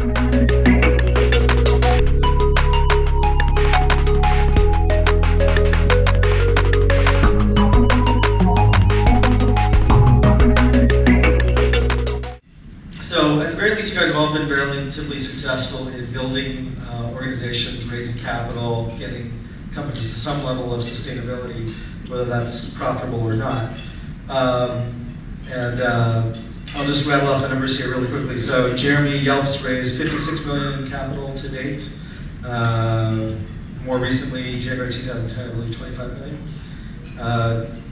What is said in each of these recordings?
So at the very least, you guys have all been relatively successful in building organizations, raising capital, getting companies to some level of sustainability, whether that's profitable or not. I'll just rattle off the numbers here really quickly. So Jeremy Yelp's raised $56 million in capital to date. More recently, January 2010, I believe $25 million.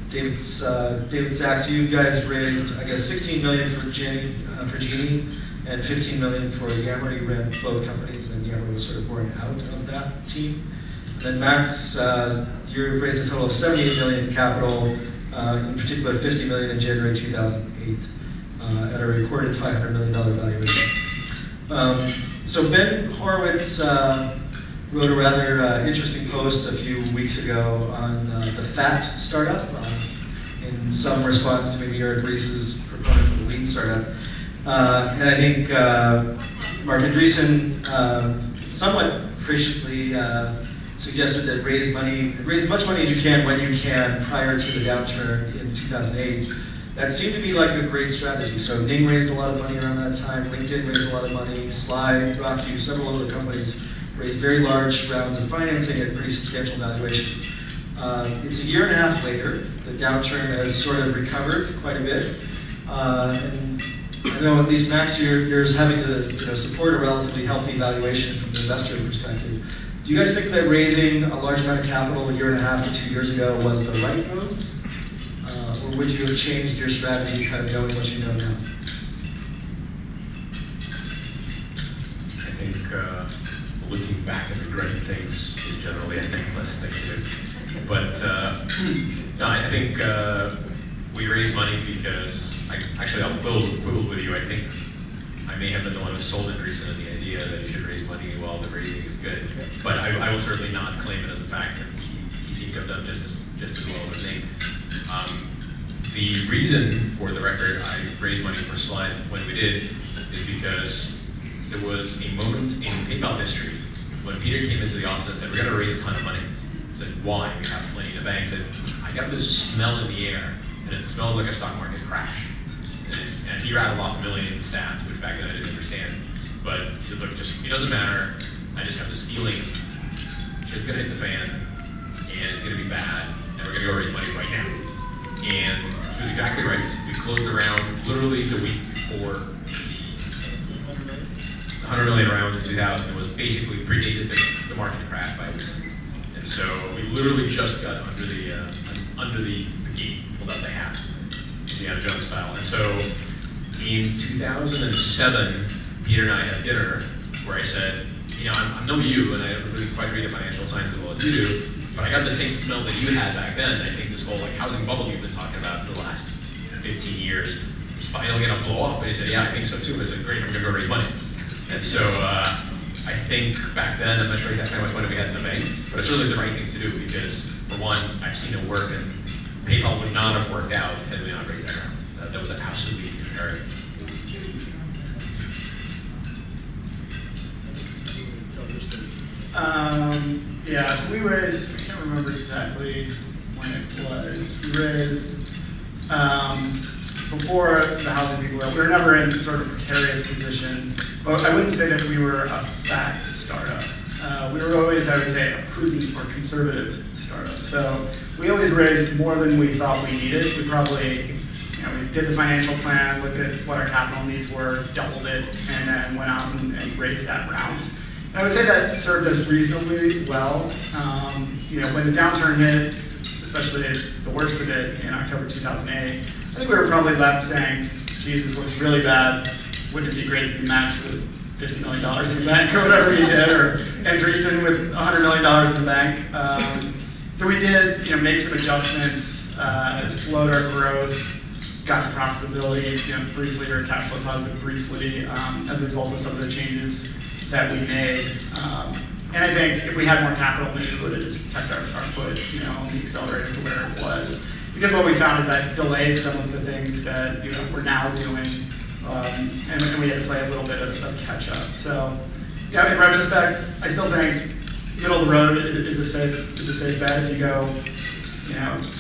David Sachs, you guys raised, I guess, $16 million for Genie and $15 million for Yammer. You ran both companies, and Yammer was sort of born out of that team. And then Max, you've raised a total of $78 million in capital, in particular $50 million in January 2008, at a recorded $500 million valuation. So Ben Horowitz wrote a rather interesting post a few weeks ago on the Fat Startup, in some response to maybe Eric Rees's proponents of the Lean Startup. And I think Mark Andreessen somewhat presciently suggested that raise as much money as you can when you can prior to the downturn in 2008. That seemed to be like a great strategy. So Ning raised a lot of money around that time, LinkedIn raised a lot of money, Sly, RockU, several other companies raised very large rounds of financing at pretty substantial valuations. It's a year and a half later. The downturn has sort of recovered quite a bit. And I know at least Max, you're having to support a relatively healthy valuation from the investor perspective. Do you guys think that raising a large amount of capital a year and a half to 2 years ago was the right move? Or would you have changed your strategy kind of knowing what you know now? I think looking back and regretting things is generally, I think, less thing to do. But no, I think we raised money because, I'll quibble with you. I think I may have been the one who sold Andreessen the idea that you should raise money while the raising is good. But I will certainly not claim it as a fact, since he seemed to have done just as well as me. The reason, for the record, I raised money for Slide when we did is because there was a moment in PayPal history when Peter came into the office and said, "We're going to raise a ton of money." I said, "Why? We have plenty in the bank." He said, "I got this smell in the air, and it smells like a stock market crash." And he rattled off a million stats, which back then I didn't understand. But he said, "Look, it doesn't matter. I just have this feeling shit's going to hit the fan, and it's going to be bad, and we're going to go raise money right now." And she was exactly right. We closed the round literally the week before the $100 million round in 2000. It was basically predated the market crash by a week. And so we literally just got under the gate, pulled out the hat, Indiana Jones style. And so in 2007, Peter and I had dinner where I said, I'm no you, and I don't really quite read a financial science as well as you do, but I got the same smell that you had back then. I think this whole housing bubble you've been talking about for the last 15 years is finally going to blow up. And he said, "Yeah, I think so too." I said, "Great, I'm going to go raise money." And so I think back then, I'm not sure exactly how much money we had in the bank, but it's really the right thing to do because, for one, I've seen it work, and PayPal would not have worked out had we not raised that round. That was absolutely imperative. Yeah, so we raised, I can't remember exactly when it was. We raised before the housing people. We were never in sort of a precarious position, but I wouldn't say that we were a fat startup. We were always, I would say, a prudent or conservative startup. So we always raised more than we thought we needed. We probably, we did the financial plan, looked at what our capital needs were, doubled it, and then went out and raised that round. And I would say that served us reasonably well. When the downturn hit, especially the worst of it in October 2008, I think we were probably left saying, "Geez, this looks really bad. Wouldn't it be great to be Max with $50 million in the bank," or whatever he did, or Andreessen with $100 million in the bank. So we did, make some adjustments, slowed our growth, got to profitability, briefly, or cash flow positive briefly, as a result of some of the changes that we made. And I think if we had more capital, maybe we would have just kept our foot, on the accelerator to where it was. Because what we found is that delayed some of the things that we're now doing and we had to play a little bit of catch up. So, yeah, in retrospect, I still think middle of the road is a safe bet. If you go,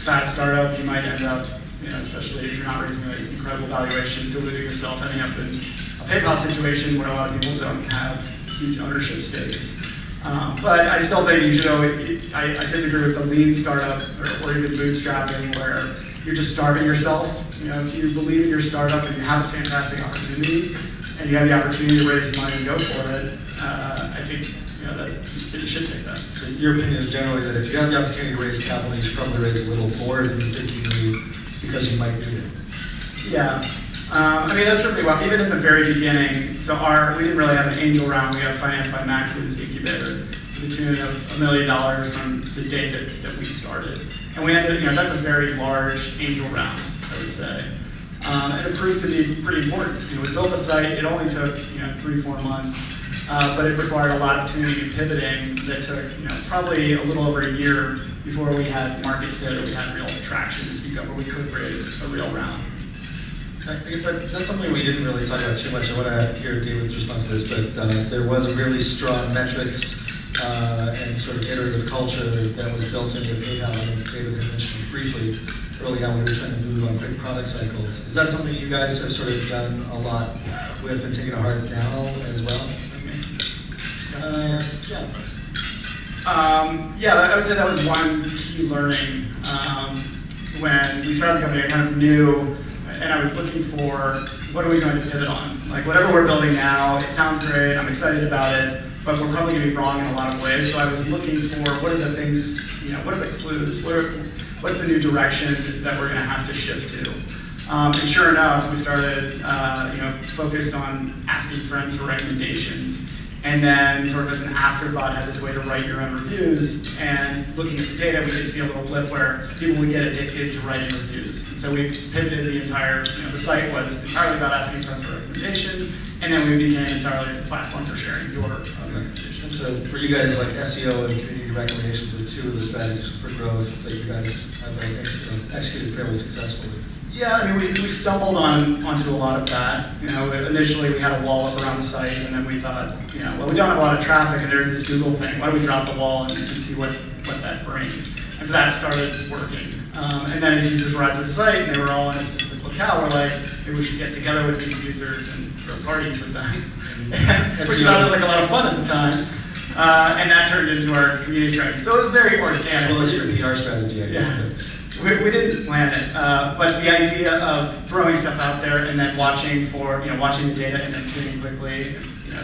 fat startup, you might end up, especially if you're not raising an incredible valuation, diluting yourself, ending up in a PayPal situation where a lot of people don't have huge ownership stakes. But I still think you should I disagree with the lean startup or even bootstrapping where you're just starving yourself. If you believe in your startup and you have a fantastic opportunity and you have the opportunity to raise money and go for it, I think that you should take that. So your opinion is generally that if you have the opportunity to raise capital, you should probably raise a little more than you think you need because you might need it. Yeah. That's certainly well, even in the very beginning, so we didn't really have an angel round, we got financed by Max's incubator to the tune of $1 million from the day that we started. And we ended, that's a very large angel round, I would say. And it proved to be pretty important. We built a site, it only took 3-4 months, but it required a lot of tuning and pivoting that took probably a little over a year before we had market fit or we had real traction to speak of where we could raise a real round. I guess that's something we didn't really talk about too much. I want to hear David's response to this, but there was a really strong metrics and sort of iterative culture that was built into PayPal. I think David had mentioned briefly early on when we were trying to move on quick product cycles. Is that something you guys have sort of done a lot with and taken a hard now as well? I would say that was one key learning. When we started the company, I kind of knew, and I was looking for, what are we going to pivot on? Like, whatever we're building now, it sounds great, I'm excited about it, but we're probably going to be wrong in a lot of ways. So I was looking for, what are the things, what are the clues? What's the new direction that we're going to have to shift to? And sure enough, we started, focused on asking friends for recommendations. And then sort of as an afterthought had this way to write your own reviews, and looking at the data we could see a little blip where people would get addicted to writing reviews. And so we pivoted the entire, the site was entirely about asking friends for recommendations, and then we became entirely the platform for sharing your recommendations. And so for you guys, like SEO and community recommendations were two of the strategies for growth that you guys have, I think, executed fairly successfully. Yeah, we stumbled onto a lot of that. Initially we had a wall up around the site, and then we thought, well, we don't have a lot of traffic, and there's this Google thing. Why don't we drop the wall and see what that brings? And so that started working. And then as users arrived to the site, and they were all in a specific locale, we're like, maybe we should get together with these users and throw parties with them. Which sounded like a lot of fun at the time. And that turned into our community strategy. So it was very organic. As well as your PR strategy, I guess. Yeah. We didn't plan it, but the idea of throwing stuff out there and then watching the data and then tuning quickly,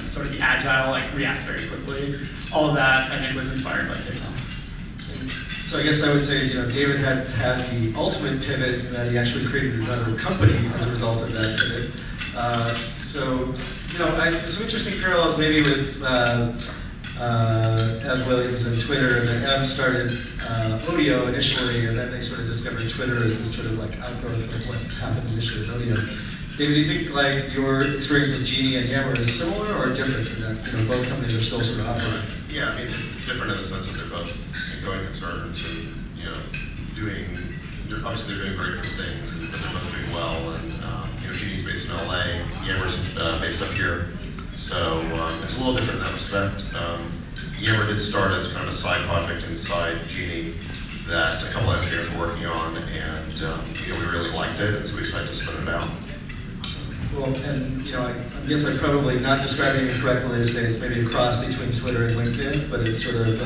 sort of the agile, react very quickly, all of that I think was inspired by PayPal. So I guess I would say, David had the ultimate pivot in that he actually created another company as a result of that pivot. Some interesting parallels maybe with Ev Williams and Twitter, and then Ev started Odeo initially, and then they sort of discovered Twitter as this sort of outgrowth of what happened initially with Odeo. David, do you think your experience with Genie and Yammer is similar or different from that? Both companies are still sort of operating. Yeah, it's different in the sense that they're both going concerns and obviously they're doing great different things, but they're both doing well. And Genie's based in LA, Yammer's based up here. So it's a little different in that respect. Yammer did start as kind of a side project inside Genie that a couple of engineers were working on, and we really liked it, and so we decided to spin it out. Well, and I guess I'm probably not describing it correctly to say it's maybe a cross between Twitter and LinkedIn, but it's sort of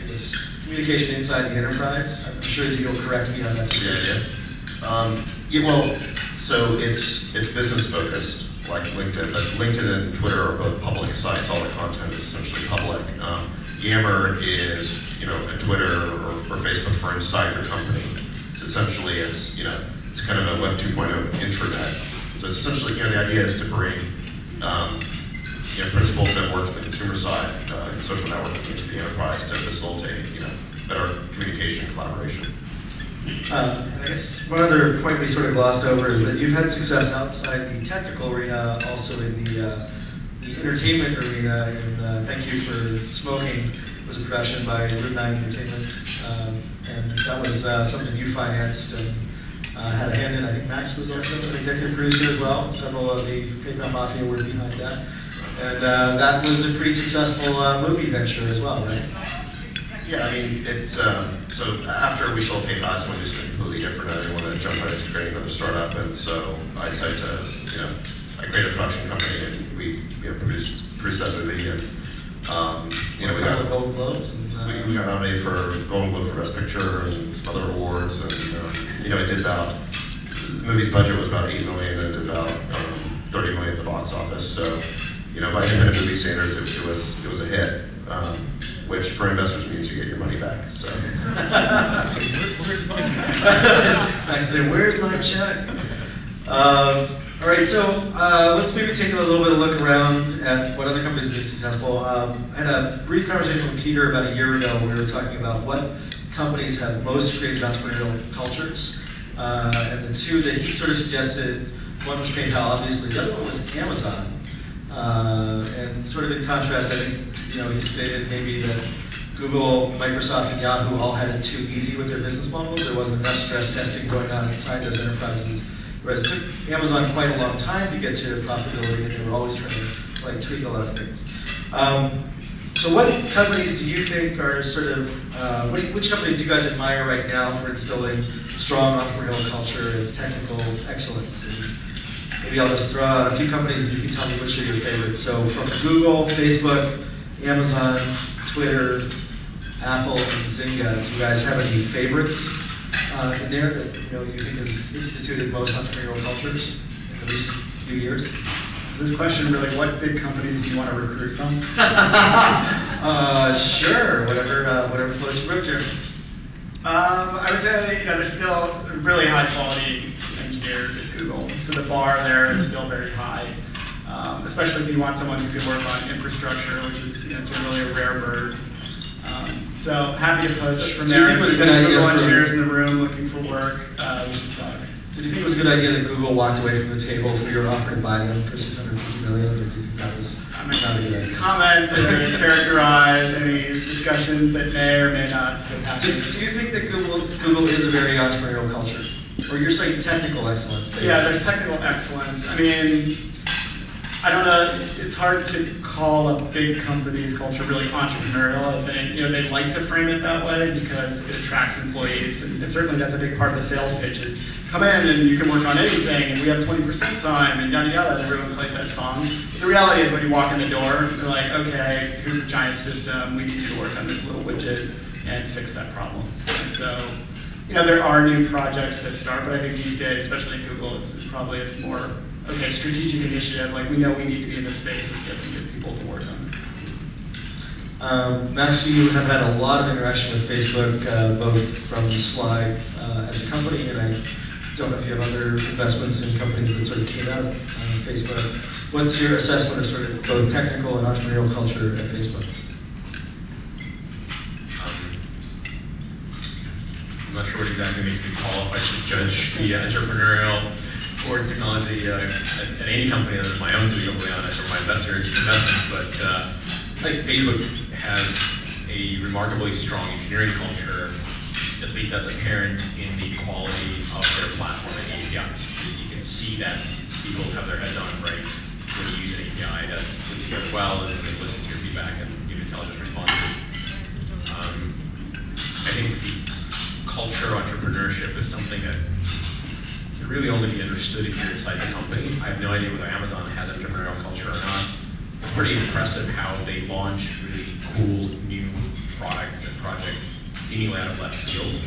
it's communication inside the enterprise. I'm sure that you'll correct me on that. So it's business focused, like LinkedIn, but LinkedIn and Twitter are both public sites. All the content is essentially public. Yammer is, a Twitter or Facebook for inside your company. So essentially, it's kind of a Web 2.0 intranet. So it's essentially, the idea is to bring, principles that work on the consumer side, social networking into the enterprise to facilitate, better communication and collaboration. And I guess one other point we sort of glossed over is that you've had success outside the technical arena, also in the entertainment arena. And Thank You for Smoking was a production by Route 9 Entertainment, and that was something you financed. And had a hand in. I think Max was also an executive producer as well. Several of the PayPal Mafia were behind that. And that was a pretty successful movie venture as well, right? Yeah, I mean, it's, so after we sold PayPal, I just wanted to do something completely different. I didn't want to jump right into creating another startup, and so I decided to, I created a production company, and we, produced that movie, and, we got Golden Globes. And, we got nominated for Golden Globe for Best Picture and some other awards, and, it did about, the movie's budget was about $8 million, and did about $30 million at the box office, so, by independent movie standards, it was a hit. Which for investors means you get your money back. So. Where's money? I said, where's my check? All right, so let's maybe take a little bit of a look around at what other companies have been successful. I had a brief conversation with Peter about a year ago where we were talking about what companies have most creative entrepreneurial cultures. And the two that he sort of suggested, one was PayPal, obviously, the other one was Amazon. And sort of in contrast, I think, he stated maybe that Google, Microsoft, and Yahoo all had it too easy with their business models. There wasn't enough stress testing going on inside those enterprises. Whereas it took Amazon quite a long time to get to profitability, and they were always trying to tweak a lot of things. So what companies do you think are sort of, which companies do you guys admire right now for instilling strong entrepreneurial culture and technical excellence? And maybe I'll just throw out a few companies and you can tell me which are your favorites. So from Google, Facebook, Amazon, Twitter, Apple, and Zynga, do you guys have any favorites in there that you think has instituted most entrepreneurial cultures in the recent few years? Is this question really what big companies do you want to recruit from? Sure, whatever floats your boat, Jeremy. I would say there's still really high quality engineers at Google, so the bar there is still very high. Especially if you want someone who can work on infrastructure, which is generally a rare bird. So happy to post from there. If there's any Google engineers in the room looking for work, we should talk. So do you think it was a good idea that Google walked away from the table for your offer to buy them for $650 million, or do you think that was not a good idea? Comment or characterize any discussions that may or may not have happened. So you think that Google is a very entrepreneurial culture? Or you're saying technical excellence? Yeah, there's technical excellence. I mean, I don't know, it's hard to call a big company's culture really entrepreneurial. I think they like to frame it that way because it attracts employees, and certainly that's a big part of the sales pitch is come in and you can work on anything, and we have 20% time, and yada yada, and everyone plays that song. But the reality is when you walk in the door, they're like, okay, here's a giant system, we need you to work on this little widget and fix that problem. And so, there are new projects that start, but I think these days, especially at Google, it's probably a more strategic initiative, like we know we need to be in this space, let's get some good people to work on it. Max, you have had a lot of interaction with Facebook, both from Slide as a company, and I don't know if you have other investments in companies that sort of came out of Facebook. What's your assessment of sort of both technical and entrepreneurial culture at Facebook? I'm not sure what exactly makes me qualified to judge the entrepreneurial or technology at any company other than my own, to be completely honest, or my investments. But I think Facebook has a remarkably strong engineering culture, at least that's apparent in the quality of their platform and the APIs. You can see that people have their heads on right when you use an API that's put together well and they listen to your feedback and give intelligent responses. I think the culture entrepreneurship is something that can really only be understood if you're inside the company. I have no idea whether Amazon has an entrepreneurial culture or not. It's pretty impressive how they launch really cool new products and projects seemingly out of left field.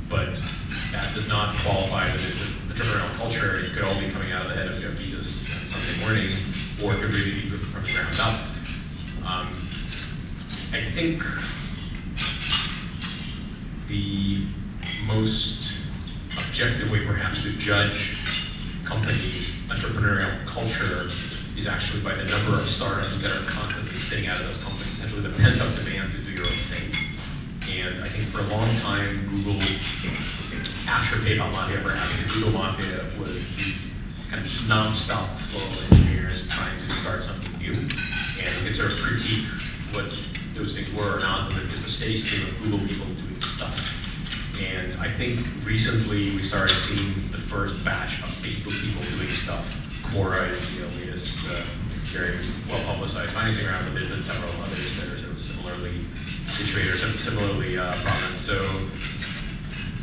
But that does not qualify as an entrepreneurial culture. It could all be coming out of the head of Jeff Bezos Sunday mornings, or it could really be from the ground up. I think the most objective way perhaps to judge companies' entrepreneurial culture is actually by the number of startups that are constantly spitting out of those companies, essentially the pent-up demand to do your own thing. And I think for a long time, Google, after PayPal Mafia perhaps, the Google Mafia was the kind of just non-stop flow of engineers trying to start something new. And you can sort of critique what those things were or not, but just a steady stream of Google people doing stuff. And I think recently we started seeing the first batch of Facebook people doing stuff. Quora is the latest, very well publicized financing round, but there's been several others that are sort of similarly situated or similarly prominent. So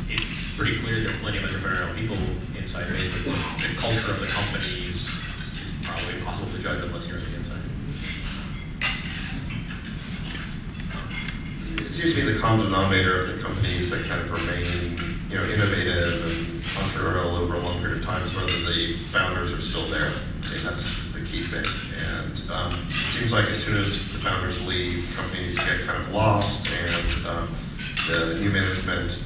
it's pretty clear there are plenty of entrepreneurial people inside Facebook. The culture of the company is probably impossible to judge unless you're on the inside. It seems to be the common denominator of the companies that kind of remain, innovative and entrepreneurial over a long period of time is whether the founders are still there. I think that's the key thing. And it seems like as soon as the founders leave, companies get kind of lost, and the new management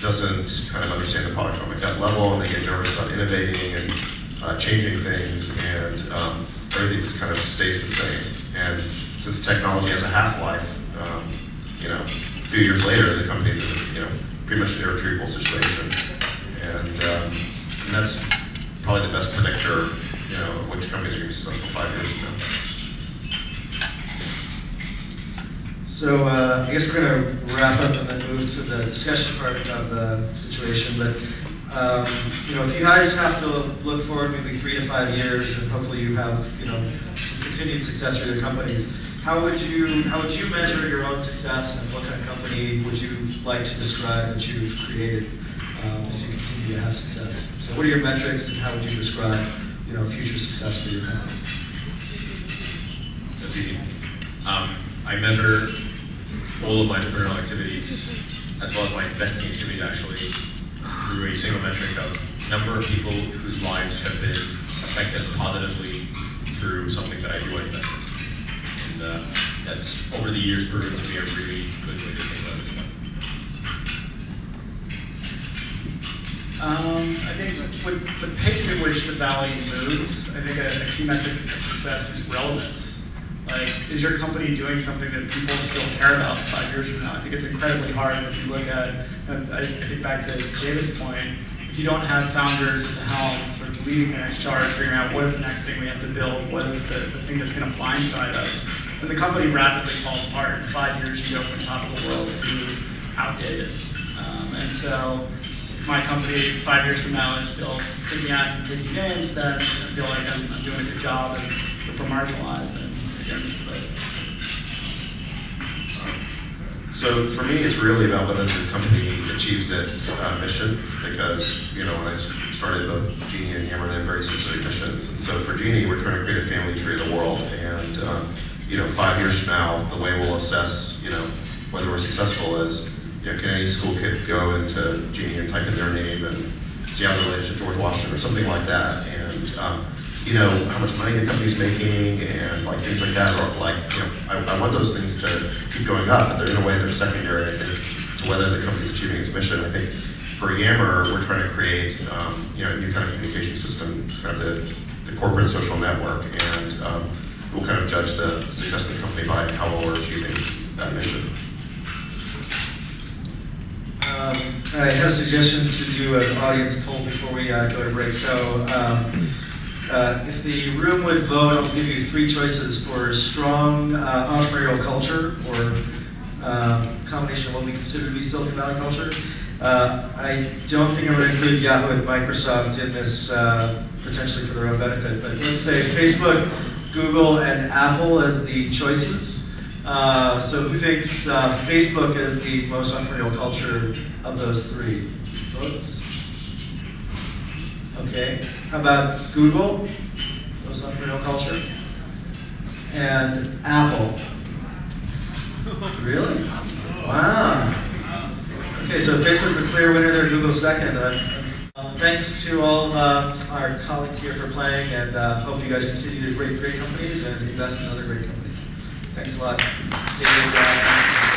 doesn't kind of understand the product from a gut level, and they get nervous about innovating and changing things, and everything just kind of stays the same. And since technology has a half-life, a few years later, the company's in pretty much an irretrievable situation, and that's probably the best predictor, of which companies are going to be successful 5 years from now. So I guess we're going to wrap up and then move to the discussion part of the situation. But if you guys have to look forward maybe 3 to 5 years, and hopefully you have some continued success for your companies, how would you measure your own success, and what kind of company would you like to describe that you've created if you continue to have success? So what are your metrics, and how would you describe future success for your companies? That's easy. I measure all of my entrepreneurial activities, as well as my investing activities actually, through a single metric of number of people whose lives have been affected positively through something that I do invest in. And that's over the years proven to be a really good way to think about it. I think with the pace at which the value moves, I think a key metric of success is relevance. Like, is your company doing something that people still care about 5 years from now? I think it's incredibly hard if you look at, I think back to David's point, if you don't have founders at the helm sort of leading the next charge, figuring out what is the next thing we have to build, what is the thing that's going to blindside us, then the company rapidly falls apart. In 5 years, you go from top of the world to outdated. And so if my company 5 years from now is still kicking ass and taking names, then I feel like I'm doing a good job, and if we're marginalized, then again, this is about it. So for me, it's really about whether the company achieves its mission, because when I started both Genie and Yammer, they have very specific missions. And so for Genie, we're trying to create a family tree of the world. And 5 years from now, the way we'll assess whether we're successful is can any school kid go into Genie and type in their name and see how they're related to George Washington or something like that, and how much money the company's making, and like things like that. Or I want those things to keep going up, but they're in a way they're secondary, I think, to whether the company's achieving its mission. I think for Yammer, we're trying to create a new kind of communication system, kind of the corporate social network, and we'll kind of judge the success of the company by how well we're achieving that mission. I had a suggestion to do an audience poll before we go to break. So if the room would vote, I'll give you 3 choices for strong entrepreneurial culture, or combination of what we consider to be Silicon Valley culture. I don't think I'm going to include Yahoo and Microsoft in this potentially for their own benefit, but let's say Facebook, Google, and Apple as the choices. So who thinks Facebook is the most entrepreneurial culture of those 3 votes? Okay. How about Google, most entrepreneurial culture? And Apple? Really? Wow. Okay, so Facebook the clear winner there, Google second. Thanks to all of our colleagues here for playing, and hope you guys continue to create great companies and invest in other great companies. Thanks a lot, David.